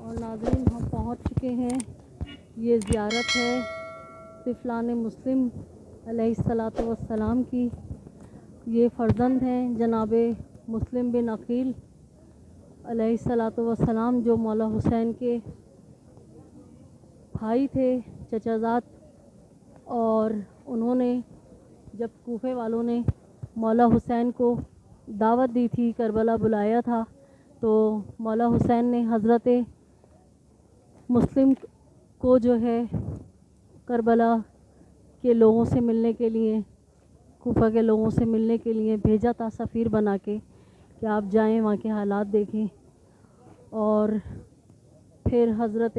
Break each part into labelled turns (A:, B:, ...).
A: اور ناظرین ہم پہنچ چکے ہیں. یہ زیارت ہے طفلان مسلم علیہ الصلاۃ والسلام کی. یہ فرزند ہیں جناب مسلم بن عقیل علیہ الصلاۃ والسلام جو مولا حسین کے بھائی تھے، چچا زاد. اور انہوں نے جب کوفے والوں نے مولا حسین کو دعوت دی تھی، کربلا بلایا تھا، تو مولا حسین نے حضرت مسلم کو جو ہے کربلا کے لوگوں سے ملنے کے لیے، کوفہ کے لوگوں سے ملنے کے لیے بھیجا تھا سفیر بنا کے کہ آپ جائیں وہاں کے حالات دیکھیں. اور پھر حضرت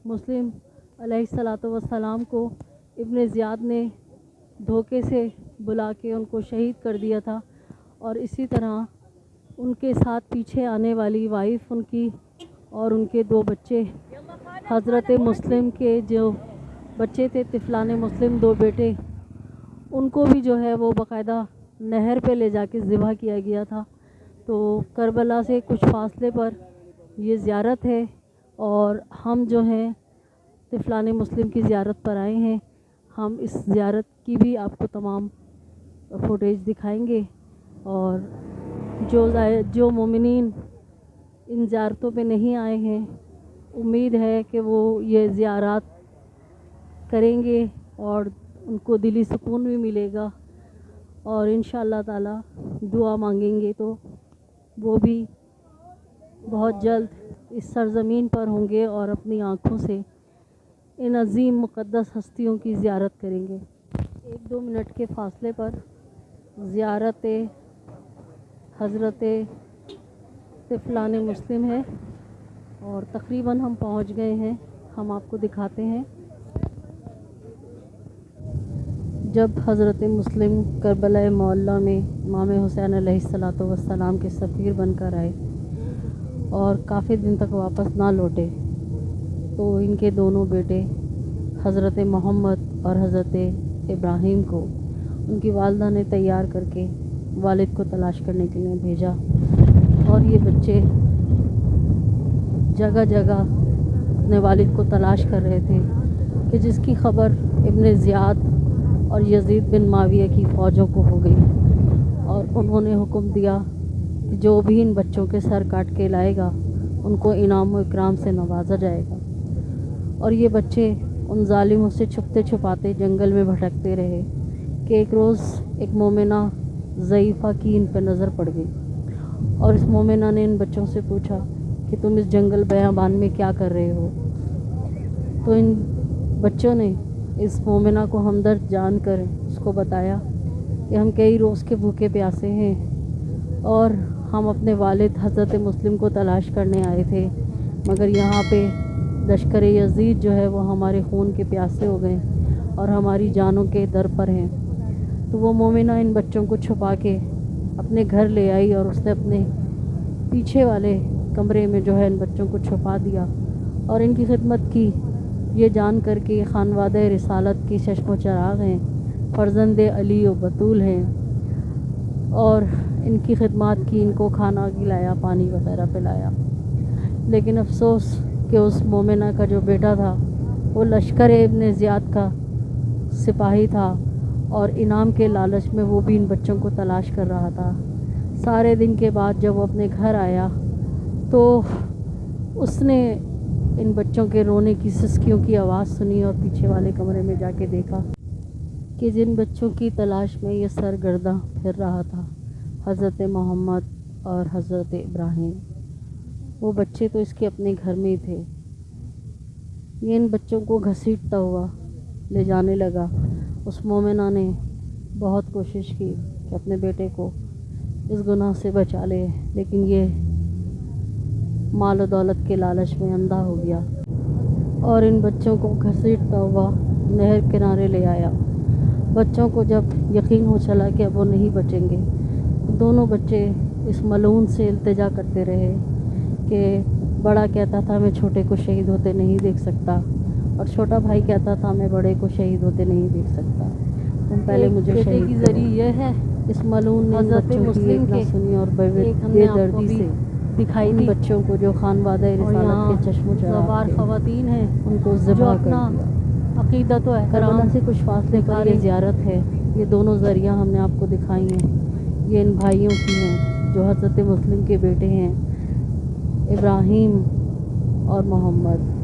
A: مسلم علیہ الصلاۃ والسلام کو ابن زیاد نے دھوکے سے بلا کے ان کو شہید کر دیا تھا. اور اسی طرح ان کے ساتھ پیچھے آنے والی وائف ان کی اور ان کے 2 بچے، حضرت مسلم کے جو بچے تھے طفلان مسلم 2 بیٹے، ان کو بھی جو ہے وہ باقاعدہ نہر پہ لے جا کے ذبح کیا گیا تھا. تو کربلا سے کچھ فاصلے پر یہ زیارت ہے اور ہم جو ہیں طفلان مسلم کی زیارت پر آئے ہیں. ہم اس زیارت کی بھی آپ کو تمام فوٹیج دکھائیں گے. اور جو مومنین ان زیارتوں پہ نہیں آئے ہیں، امید ہے کہ وہ یہ زیارات کریں گے اور ان کو دلی سکون بھی ملے گا. اور انشاءاللہ تعالی دعا مانگیں گے تو وہ بھی بہت جلد اس سرزمین پر ہوں گے اور اپنی آنکھوں سے ان عظیم مقدس ہستیوں کی زیارت کریں گے. 1-2 منٹ کے فاصلے پر زیارت حضرت طفلان مسلم ہے اور تقریباً ہم پہنچ گئے ہیں. ہم آپ کو دکھاتے ہیں. جب حضرت مسلم کربلا معلیٰ میں امام حسین علیہ الصلاۃ والسلام کے سفیر بن کر آئے اور کافی دن تک واپس نہ لوٹے، تو ان کے دونوں بیٹے حضرت محمد اور حضرت ابراہیم کو ان کی والدہ نے تیار کر کے والد کو تلاش کرنے کے لیے بھیجا. اور یہ بچے جگہ جگہ اپنے والد کو تلاش کر رہے تھے کہ جس کی خبر ابن زیاد اور یزید بن معاویہ کی فوجوں کو ہو گئی. اور انہوں نے حکم دیا کہ جو بھی ان بچوں کے سر کاٹ کے لائے گا ان کو انعام و اکرام سے نوازا جائے گا. اور یہ بچے ان ظالموں سے چھپتے چھپاتے جنگل میں بھٹکتے رہے کہ ایک روز ایک مومنہ ضعیفہ کی ان پہ نظر پڑ گئی. اور اس مومنہ نے ان بچوں سے پوچھا کہ تم اس جنگل بیابان میں کیا کر رہے ہو؟ تو ان بچوں نے اس مومنہ کو ہمدرد جان کر اس کو بتایا کہ ہم کئی روز کے بھوکے پیاسے ہیں اور ہم اپنے والد حضرت مسلم کو تلاش کرنے آئے تھے، مگر یہاں پہ لشکر یزید جو ہے وہ ہمارے خون کے پیاسے ہو گئے اور ہماری جانوں کے در پر ہیں. تو وہ مومنہ ان بچوں کو چھپا کے اپنے گھر لے آئی اور اس نے اپنے پیچھے والے کمرے میں جو ہے ان بچوں کو چھپا دیا اور ان کی خدمت کی، یہ جان کر کے یہ خانوادہ رسالت کی چشم و چراغ ہیں، فرزند علی و بطول ہیں. اور ان کی خدمات کی، ان کو کھانا کھلایا، پانی وغیرہ پلایا. لیکن افسوس کہ اس مومنہ کا جو بیٹا تھا وہ لشکر ابن زیاد کا سپاہی تھا اور انعام کے لالچ میں وہ بھی ان بچوں کو تلاش کر رہا تھا. سارے دن کے بعد جب وہ اپنے گھر آیا تو اس نے ان بچوں کے رونے کی سسکیوں کی آواز سنی اور پیچھے والے کمرے میں جا کے دیکھا کہ جن بچوں کی تلاش میں یہ سرگرداں پھر رہا تھا، حضرت محمد اور حضرت ابراہیم، وہ بچے تو اس کے اپنے گھر میں ہی تھے. یہ ان بچوں کو گھسیٹتا ہوا لے جانے لگا. اس مومنہ نے بہت کوشش کی کہ اپنے بیٹے کو اس گناہ سے بچا لے، لیکن یہ مال و دولت کے لالچ میں اندھا ہو گیا اور ان بچوں کو گھسیٹتا ہوا نہر کنارے لے آیا. بچوں کو جب یقین ہو چلا کہ اب وہ نہیں بچیں گے، دونوں بچے اس ملعون سے التجا کرتے رہے کہ بڑا کہتا تھا میں چھوٹے کو شہید ہوتے نہیں دیکھ سکتا اور چھوٹا بھائی کہتا تھا میں بڑے کو شہید ہوتے نہیں دیکھ سکتا، تم پہلے مجھے شہید
B: کی ذریعہ یہ ہے
A: اس ملعون نے
B: حضرت
A: بچوں کی
B: مسلم
A: ایک نہ
B: کے
A: سنی اور بے
B: ایک ہم نے آپ کو
A: دردی
B: بھی
A: سے دکھائی
B: ان
A: دی.
B: بچوں کو جو خانوادہ
A: اور
B: رسالت
A: یہاں
B: کے چشم و چراغ
A: زوار
B: تھے
A: خواتین ہیں
B: ان کو
A: جو
B: ذبح کر
A: اپنا
B: دیا.
A: عقیدت و
B: کربلا
A: احترام
B: سے کچھ فاصلے
A: دکھا
B: پر
A: رہی
B: یہ
A: ہیں.
B: زیارت ہے. یہ دونوں ذریعہ ہم نے آپ کو دکھائی ہیں. یہ ان بھائیوں کی ہیں جو حضرت مسلم کے بیٹے ہیں، ابراہیم اور محمد.